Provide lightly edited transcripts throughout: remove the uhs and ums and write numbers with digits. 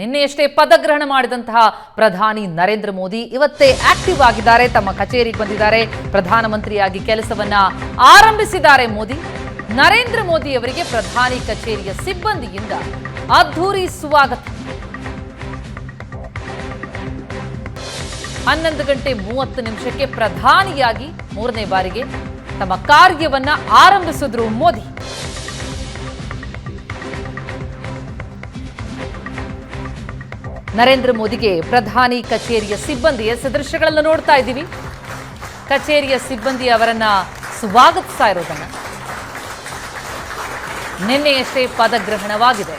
ನಿನ್ನೆಯಷ್ಟೇ ಪದಗ್ರಹಣ ಮಾಡಿದಂತಹ ಪ್ರಧಾನಿ ನರೇಂದ್ರ ಮೋದಿ ಇವತ್ತೇ ಆಕ್ಟಿವ್ ಆಗಿದ್ದಾರೆ. ತಮ್ಮ ಕಚೇರಿಗೆ ಬಂದಿದ್ದಾರೆ. ಪ್ರಧಾನಮಂತ್ರಿಯಾಗಿ ಕೆಲಸವನ್ನ ಆರಂಭಿಸಿದ್ದಾರೆ ಮೋದಿ. ನರೇಂದ್ರ ಮೋದಿ ಅವರಿಗೆ ಪ್ರಧಾನಿ ಕಚೇರಿಯ ಸಿಬ್ಬಂದಿಯಿಂದ ಅದ್ಧೂರಿ ಸ್ವಾಗತ. 11:30 ಪ್ರಧಾನಿಯಾಗಿ ಮೂರನೇ ಬಾರಿಗೆ ತಮ್ಮ ಕಾರ್ಯವನ್ನ ಆರಂಭಿಸಿದ್ರು ಮೋದಿ. ನರೇಂದ್ರ ಮೋದಿಗೆ ಪ್ರಧಾನಿ ಕಚೇರಿಯ ಸಿಬ್ಬಂದಿಯ ಸದೃಶ್ಯಗಳನ್ನು ನೋಡ್ತಾ ಇದ್ದೀವಿ. ಕಚೇರಿಯ ಸಿಬ್ಬಂದಿ ಅವರನ್ನ ಸ್ವಾಗತಿಸ್ತಾ ಇರೋದನ್ನ. ನಿನ್ನೆಯಷ್ಟೇ ಪದಗ್ರಹಣವಾಗಿದೆ.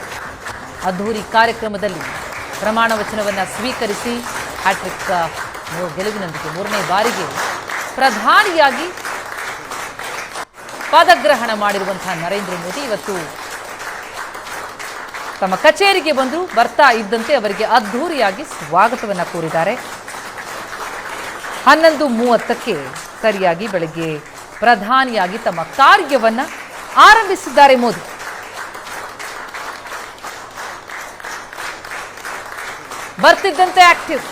ಅದ್ಧೂರಿ ಕಾರ್ಯಕ್ರಮದಲ್ಲಿ ಪ್ರಮಾಣ ವಚನವನ್ನು ಸ್ವೀಕರಿಸಿ ಹ್ಯಾಟ್ರಿಕ್ ಗೆಲುವಿನೊಂದಿಗೆ ಮೂರನೇ ಬಾರಿಗೆ ಪ್ರಧಾನಿಯಾಗಿ ಪದಗ್ರಹಣ ಮಾಡಿರುವಂತಹ ನರೇಂದ್ರ ಮೋದಿ ಇವತ್ತು ತಮ್ಮ ಕಚೇರಿಗೆ ಬಂದು ಬರ್ತಾ ಇದ್ದಂತೆ ಅವರಿಗೆ ಅದ್ಧೂರಿಯಾಗಿ ಸ್ವಾಗತವನ್ನು ಕೋರಿದ್ದಾರೆ. 11:30 ಸರಿಯಾಗಿ ಬೆಳಗ್ಗೆ ಪ್ರಧಾನಿಯಾಗಿ ತಮ್ಮ ಕಾರ್ಯವನ್ನ ಆರಂಭಿಸಿದ್ದಾರೆ ಮೋದಿ. ಬರ್ತಿದ್ದಂತೆ ಆಕ್ಟಿವ್.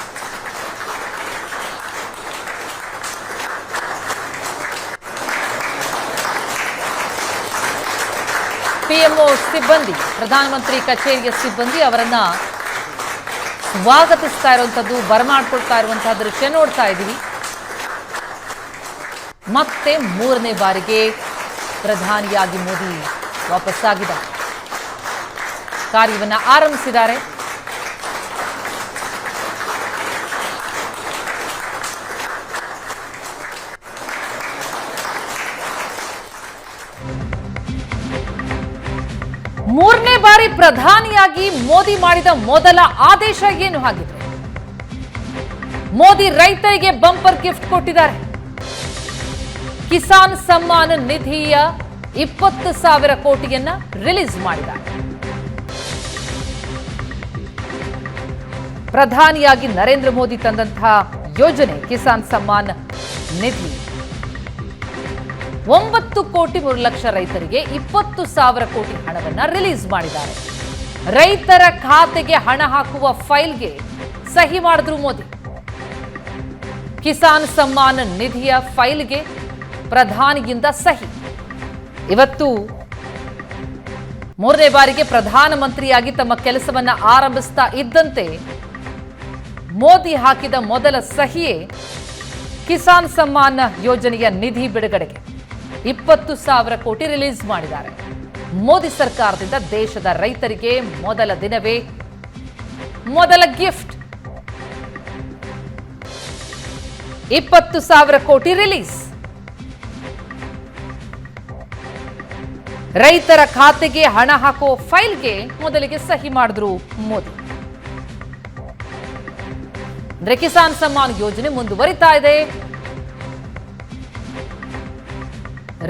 ಪಿಎಂಒ ಸಿಬ್ಬಂದಿ, ಪ್ರಧಾನಮಂತ್ರಿ ಕಚೇರಿಯ ಸಿಬ್ಬಂದಿ ಅವರನ್ನ ಸ್ವಾಗತಿಸ್ತಾ ಇರುವಂಥದ್ದು, ಬರಮಾಡ್ಕೊಳ್ತಾ ಇರುವಂತಹ ದೃಶ್ಯ ನೋಡ್ತಾ ಇದ್ದೀವಿ. ಮತ್ತೆ ಮೂರನೇ ಬಾರಿಗೆ ಪ್ರಧಾನಿಯಾಗಿ ಮೋದಿ ವಾಪಸ್ಸಾಗಿದ್ದಾರೆ. ಕಾರ್ಯವನ್ನ ಆರಂಭಿಸಿದ್ದಾರೆ. ಮೂರನೇ ಬಾರಿ ಪ್ರಧಾನಿಯಾಗಿ ಮೋದಿ ಮಾಡಿದ ಮೊದಲ ಆದೇಶ ಏನು ಹಾಗಿದ್ರೆ? ಮೋದಿ ರೈತರಿಗೆ ಬಂಪರ್ ಗಿಫ್ಟ್ ಕೊಟ್ಟಿದ್ದಾರೆ. ಕಿಸಾನ್ ಸಮ್ಮಾನ್ ನಿಧಿಯ 20,000 ಕೋಟಿಯನ್ನ ರಿಲೀಸ್ ಮಾಡಿದ್ದಾರೆ. ಪ್ರಧಾನಿಯಾಗಿ ನರೇಂದ್ರ ಮೋದಿ ತಂದಂತಹ ಯೋಜನೆ ಕಿಸಾನ್ ಸಮ್ಮಾನ್ ನಿಧಿ 9 ಕೋಟಿ 3 ಲಕ್ಷ ರೈತರಿಗೆ 20,000 ಕೋಟಿ ಹಣವನ್ನ ರಿಲೀಸ್ ಮಾಡಿದ್ದಾರೆ. ರೈತರ ಖಾತೆಗೆ ಹಣ ಹಾಕುವ ಫೈಲ್ಗೆ ಸಹಿ ಮಾಡಿದ್ರು ಮೋದಿ. ಕಿಸಾನ್ ಸಮ್ಮಾನ್ ನಿಧಿಯ ಫೈಲ್ಗೆ ಪ್ರಧಾನಿಯಿಂದ ಸಹಿ. ಇವತ್ತು ಮೂರನೇ ಬಾರಿಗೆ ಪ್ರಧಾನಮಂತ್ರಿಯಾಗಿ ತಮ್ಮ ಕೆಲಸವನ್ನ ಆರಂಭಿಸ್ತಾ ಇದ್ದಂತೆ ಮೋದಿ ಹಾಕಿದ ಮೊದಲ ಸಹಿಯೇ ಕಿಸಾನ್ ಸಮ್ಮಾನ್ ಯೋಜನೆಯ ನಿಧಿ ಬಿಡುಗಡೆಗೆ 20,000 ಕೋಟಿ ರಿಲೀಸ್ ಮಾಡಿದ್ದಾರೆ. ಮೋದಿ ಸರ್ಕಾರದಿಂದ ದೇಶದ ರೈತರಿಗೆ ಮೊದಲ ದಿನವೇ ಮೊದಲ ಗಿಫ್ಟ್. 20,000 ಕೋಟಿ ರಿಲೀಸ್. ರೈತರ ಖಾತೆಗೆ ಹಣ ಹಾಕೋ ಫೈಲ್ಗೆ ಮೊದಲಿಗೆ ಸಹಿ ಮಾಡಿದ್ರು ಮೋದಿ. ಅಂದ್ರೆ ಕಿಸಾನ್ ಸಮ್ಮಾನ್ ಯೋಜನೆ ಮುಂದುವರಿತಾ ಇದೆ.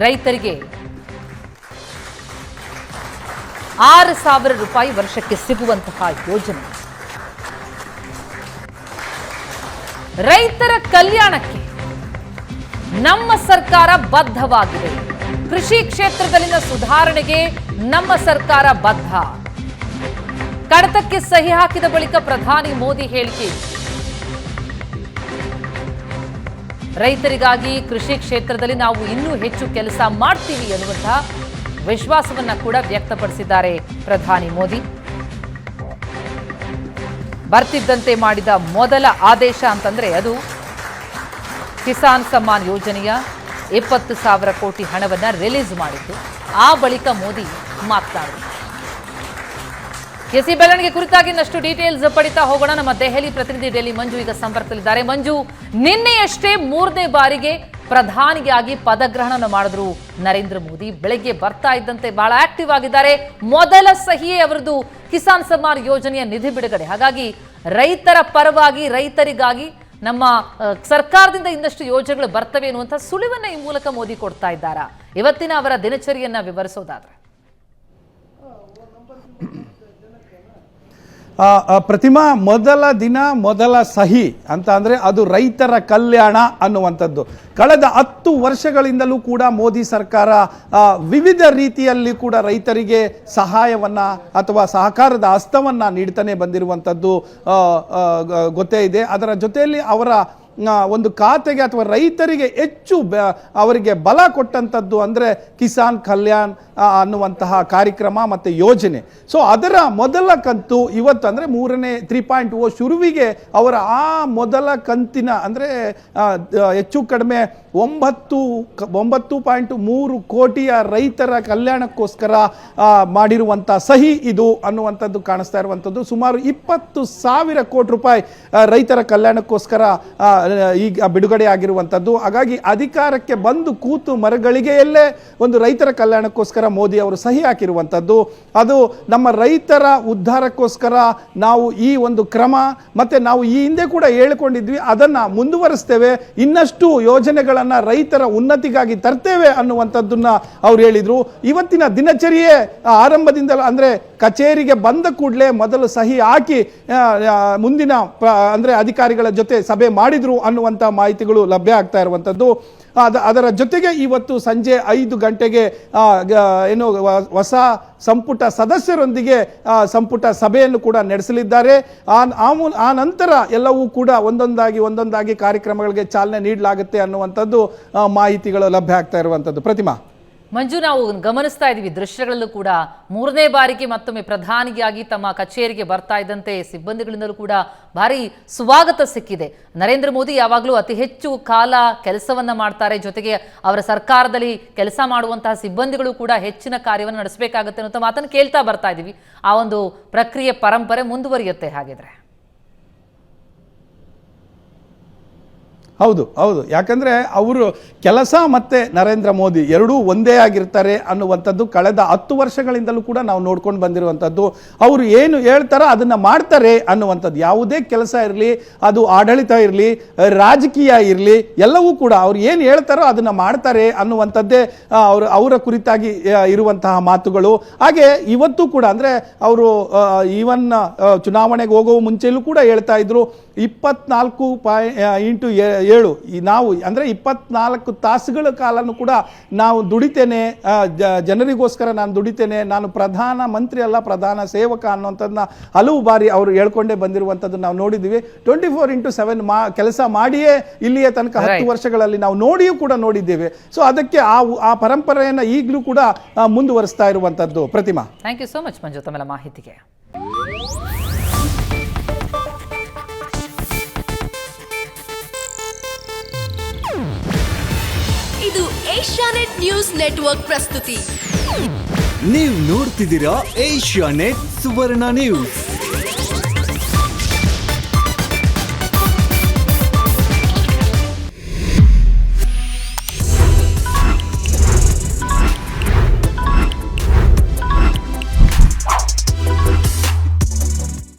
ರೈತರಿಗೆ 6,000 ರೂಪಾಯಿ ವರ್ಷಕ್ಕೆ ಸಿಗುವಂತಹ ಯೋಜನೆ. ರೈತರ ಕಲ್ಯಾಣಕ್ಕೆ ನಮ್ಮ ಸರ್ಕಾರ ಬದ್ಧವಾಗಿದೆ. ಕೃಷಿ ಕ್ಷೇತ್ರದಲ್ಲಿನ ಸುಧಾರಣೆಗೆ ನಮ್ಮ ಸರ್ಕಾರ ಬದ್ಧ. ಕಡತಕ್ಕೆ ಸಹಿ ಹಾಕಿದ ಬಳಿಕ ಪ್ರಧಾನಿ ಮೋದಿ ಹೇಳಿಕೆ. ರೈತರಿಗಾಗಿ ಕೃಷಿ ಕ್ಷೇತ್ರದಲ್ಲಿ ನಾವು ಇನ್ನೂ ಹೆಚ್ಚು ಕೆಲಸ ಮಾಡ್ತೀವಿ ಎನ್ನುವಂತಹ ವಿಶ್ವಾಸವನ್ನ ಕೂಡ ವ್ಯಕ್ತಪಡಿಸಿದ್ದಾರೆ ಪ್ರಧಾನಿ ಮೋದಿ. ಬರ್ತಿದ್ದಂತೆ ಮಾಡಿದ ಮೊದಲ ಆದೇಶ ಅಂತಂದ್ರೆ ಅದು ಕಿಸಾನ್ ಸಮ್ಮಾನ್ ಯೋಜನೆಯ 20,000 ಕೋಟಿ ಹಣವನ್ನ ರಿಲೀಸ್ ಮಾಡಿದ್ದು. ಆ ಬಳಿಕ ಮೋದಿ ಮಾತನಾಡಿದರು. ಎಸಿ ಬೆಳವಣಿಗೆ ಕುರಿತಾಗಿ ಇನ್ನಷ್ಟು ಡೀಟೇಲ್ಸ್ ಪಡಿತಾ ಹೋಗೋಣ. ನಮ್ಮ ದೆಹಲಿ ಪ್ರತಿನಿಧಿ ಡೆಲ್ಲಿ ಮಂಜು ಈಗ ಸಂಪರ್ಕದಲ್ಲಿದ್ದಾರೆ. ಮಂಜು, ನಿನ್ನೆಯಷ್ಟೇ ಮೂರನೇ ಬಾರಿಗೆ ಪ್ರಧಾನಿಯಾಗಿ ಪದಗ್ರಹಣ ಮಾಡಿದ್ರು ನರೇಂದ್ರ ಮೋದಿ. ಬೆಳಗ್ಗೆ ಬರ್ತಾ ಇದ್ದಂತೆ ಬಹಳ ಆಕ್ಟಿವ್ ಆಗಿದ್ದಾರೆ. ಮೊದಲ ಸಹಿಯೇ ಅವರದು ಕಿಸಾನ್ ಸಮ್ಮಾನ್ ಯೋಜನೆಯ ನಿಧಿ ಬಿಡುಗಡೆ. ಹಾಗಾಗಿ ರೈತರ ಪರವಾಗಿ, ರೈತರಿಗಾಗಿ ನಮ್ಮ ಸರ್ಕಾರದಿಂದ ಇನ್ನಷ್ಟು ಯೋಜನೆಗಳು ಬರ್ತವೆ ಎನ್ನುವಂಥ ಸುಳಿವನ್ನ ಈ ಮೂಲಕ ಮೋದಿ ಕೊಡ್ತಾ ಇದ್ದಾರಾ? ಇವತ್ತಿನ ಅವರ ದಿನಚರಿಯನ್ನ ವಿವರಿಸೋದಾದ್ರೆ. ಪ್ರತಿಮಾ, ಮೊದಲ ದಿನ ಮೊದಲ ಸಹಿ ಅಂತ ಅಂದರೆ ಅದು ರೈತರ ಕಲ್ಯಾಣ ಅನ್ನುವಂಥದ್ದು. ಕಳೆದ 10 ವರ್ಷಗಳಿಂದಲೂ ಕೂಡ ಮೋದಿ ಸರ್ಕಾರ ವಿವಿಧ ರೀತಿಯಲ್ಲಿ ಕೂಡ ರೈತರಿಗೆ ಸಹಾಯವನ್ನು ಅಥವಾ ಸಹಕಾರದ ಹಸ್ತವನ್ನು ನೀಡ್ತಾನೆ ಬಂದಿರುವಂಥದ್ದು ಗೊತ್ತೇ ಇದೆ. ಅದರ ಜೊತೆಯಲ್ಲಿ ಅವರ ಒಂದು ಖಾತೆಗೆ ಅಥವಾ ರೈತರಿಗೆ ಹೆಚ್ಚು ಅವರಿಗೆ ಬಲ ಕೊಟ್ಟಂಥದ್ದು ಅಂದರೆ ಕಿಸಾನ್ ಕಲ್ಯಾಣ್ ಅನ್ನುವಂತಹ ಕಾರ್ಯಕ್ರಮ ಮತ್ತು ಯೋಜನೆ. ಸೊ ಅದರ ಮೊದಲ ಕಂತು ಇವತ್ತು ಅಂದರೆ 3.0 ಶುರುವಿಗೆ ಅವರ ಆ ಮೊದಲ ಕಂತಿನ ಅಂದರೆ ಹೆಚ್ಚು ಕಡಿಮೆ 9.3 ಕೋಟಿಯ ರೈತರ ಕಲ್ಯಾಣಕ್ಕೋಸ್ಕರ ಮಾಡಿರುವಂಥ ಸಹಿ ಇದು ಅನ್ನುವಂಥದ್ದು ಕಾಣಿಸ್ತಾ ಇರುವಂಥದ್ದು. ಸುಮಾರು 20,000 ಕೋಟಿ ರೂಪಾಯಿ ರೈತರ ಕಲ್ಯಾಣಕ್ಕೋಸ್ಕರ ಈಗ ಬಿಡುಗಡೆ ಆಗಿರುವಂಥದ್ದು. ಹಾಗಾಗಿ ಅಧಿಕಾರಕ್ಕೆ ಬಂದು ಕೂತು ಮರಗಳಿಗೆಯಲ್ಲೇ ಒಂದು ರೈತರ ಕಲ್ಯಾಣಕ್ಕೋಸ್ಕರ ಮೋದಿ ಅವರು ಸಹಿ ಹಾಕಿರುವಂಥದ್ದು. ಅದು ನಮ್ಮ ರೈತರ ಉದ್ಧಾರಕ್ಕೋಸ್ಕರ ನಾವು ಈ ಒಂದು ಕ್ರಮ ಮತ್ತೆ ನಾವು ಈ ಹಿಂದೆ ಕೂಡ ಹೇಳಿಕೊಂಡಿದ್ವಿ, ಅದನ್ನು ಮುಂದುವರಿಸ್ತೇವೆ, ಇನ್ನಷ್ಟು ಯೋಜನೆಗಳನ್ನು ರೈತರ ಉನ್ನತಿಗಾಗಿ ತರ್ತೇವೆ ಅನ್ನುವಂಥದ್ದನ್ನ ಅವ್ರು ಹೇಳಿದ್ರು. ಇವತ್ತಿನ ದಿನಚರಿಯೇ ಆರಂಭದಿಂದ ಅಂದರೆ ಕಚೇರಿಗೆ ಬಂದ ಕೂಡಲೇ ಮೊದಲು ಸಹಿ ಹಾಕಿ ಮುಂದಿನ ಅಂದರೆ ಅಧಿಕಾರಿಗಳ ಜೊತೆ ಸಭೆ ಮಾಡಿದ್ರು ಅನ್ನುವಂಥ ಮಾಹಿತಿಗಳು ಲಭ್ಯ ಆಗ್ತಾ ಇರುವಂಥದ್ದು. ಅದರ ಜೊತೆಗೆ ಇವತ್ತು ಸಂಜೆ 5 ಗಂಟೆಗೆ ಏನು ಹೊಸ ಸಂಪುಟ ಸದಸ್ಯರೊಂದಿಗೆ ಸಂಪುಟ ಸಭೆಯನ್ನು ಕೂಡ ನಡೆಸಲಿದ್ದಾರೆ. ಆ ನಂತರ ಎಲ್ಲವೂ ಕೂಡ ಒಂದೊಂದಾಗಿ ಕಾರ್ಯಕ್ರಮಗಳಿಗೆ ಚಾಲನೆ ನೀಡಲಾಗುತ್ತೆ ಅನ್ನುವಂಥದ್ದು ಮಾಹಿತಿಗಳು ಲಭ್ಯ ಆಗ್ತಾ ಇರುವಂಥದ್ದು. ಪ್ರತಿಮಾ, ಮಂಜು, ನಾವು ಗಮನಿಸ್ತಾ ಇದ್ದೀವಿ ದೃಶ್ಯಗಳಲ್ಲೂ ಕೂಡ 3ನೇ ಬಾರಿಗೆ ಮತ್ತೊಮ್ಮೆ ಪ್ರಧಾನಿಯಾಗಿ ತಮ್ಮ ಕಚೇರಿಗೆ ಬರ್ತಾ ಇದ್ದಂತೆ ಸಿಬ್ಬಂದಿಗಳಿಂದಲೂ ಕೂಡ ಭಾರಿ ಸ್ವಾಗತ ಸಿಕ್ಕಿದೆ. ನರೇಂದ್ರ ಮೋದಿ ಯಾವಾಗಲೂ ಅತಿ ಹೆಚ್ಚು ಕಾಲ ಕೆಲಸವನ್ನ ಮಾಡ್ತಾರೆ, ಜೊತೆಗೆ ಅವರ ಸರ್ಕಾರದಲ್ಲಿ ಕೆಲಸ ಮಾಡುವಂತಹ ಸಿಬ್ಬಂದಿಗಳು ಕೂಡ ಹೆಚ್ಚಿನ ಕಾರ್ಯವನ್ನು ನಡೆಸಬೇಕಾಗುತ್ತೆ ಅನ್ನೋ ಮಾತನ್ನು ಕೇಳ್ತಾ ಬರ್ತಾ ಇದ್ದೀವಿ. ಆ ಒಂದು ಪ್ರಕ್ರಿಯೆ ಪರಂಪರೆ ಮುಂದುವರಿಯುತ್ತೆ ಹಾಗಿದ್ರೆ? ಹೌದು, ಯಾಕಂದರೆ ಅವರು ಕೆಲಸ ಮತ್ತು ನರೇಂದ್ರ ಮೋದಿ ಎರಡೂ ಒಂದೇ ಆಗಿರ್ತಾರೆ ಅನ್ನುವಂಥದ್ದು ಕಳೆದ 10 ವರ್ಷಗಳಿಂದಲೂ ಕೂಡ ನಾವು ನೋಡ್ಕೊಂಡು ಬಂದಿರುವಂಥದ್ದು. ಅವರು ಏನು ಹೇಳ್ತಾರೋ ಅದನ್ನು ಮಾಡ್ತಾರೆ ಅನ್ನುವಂಥದ್ದು. ಯಾವುದೇ ಕೆಲಸ ಇರಲಿ, ಅದು ಆಡಳಿತ ಇರಲಿ, ರಾಜಕೀಯ ಇರಲಿ, ಎಲ್ಲವೂ ಕೂಡ ಅವ್ರು ಏನು ಹೇಳ್ತಾರೋ ಅದನ್ನು ಮಾಡ್ತಾರೆ ಅನ್ನುವಂಥದ್ದೇ ಅವರ ಕುರಿತಾಗಿ ಇರುವಂತಹ ಮಾತುಗಳು. ಹಾಗೆ ಇವತ್ತು ಕೂಡ ಅಂದರೆ ಅವರು ಈವನ್ ಚುನಾವಣೆಗೆ ಹೋಗುವ ಮುಂಚೆಯೂ ಕೂಡ ಹೇಳ್ತಾ ಇದ್ರು 24x7 ನಾವು ಅಂದರೆ 24 ತಾಸುಗಳ ಕಾಲನೂ ಕೂಡ ನಾವು ದುಡಿತೇನೆ, ಜನರಿಗೋಸ್ಕರ ನಾನು ದುಡಿತೇನೆ, ನಾನು ಪ್ರಧಾನ ಮಂತ್ರಿ ಅಲ್ಲ ಪ್ರಧಾನ ಸೇವಕ ಅನ್ನುವಂಥದ್ದನ್ನ ಹಲವು ಬಾರಿ ಅವರು ಹೇಳ್ಕೊಂಡೇ ಬಂದಿರುವಂಥದ್ದು ನಾವು ನೋಡಿದ್ದೀವಿ. 24x7 ಕೆಲಸ ಮಾಡಿಯೇ ಇಲ್ಲಿಯ ತನಕ 10 ವರ್ಷಗಳಲ್ಲಿ ನಾವು ನೋಡಿದ್ದೇವೆ. ಸೊ ಅದಕ್ಕೆ ಆ ಪರಂಪರೆಯನ್ನು ಈಗಲೂ ಕೂಡ ಮುಂದುವರಿಸ್ತಾ ಇರುವಂಥದ್ದು. ಪ್ರತಿಮಾ, ಥ್ಯಾಂಕ್ ಯು ಸೋ ಮಚ್ ಮಂಜು ತಮ್ಮೆಲ್ಲ ಮಾಹಿತಿಗೆ. ಇದು ಏಷ್ಯಾನೆಟ್ ನ್ಯೂಸ್ ನೆಟ್ವರ್ಕ್ ಪ್ರಸ್ತುತಿ. ನೀವು ನೋಡ್ತಿದ್ದೀರಾ ಏಷ್ಯಾನೆಟ್ ಸುವರ್ಣ ನ್ಯೂಸ್.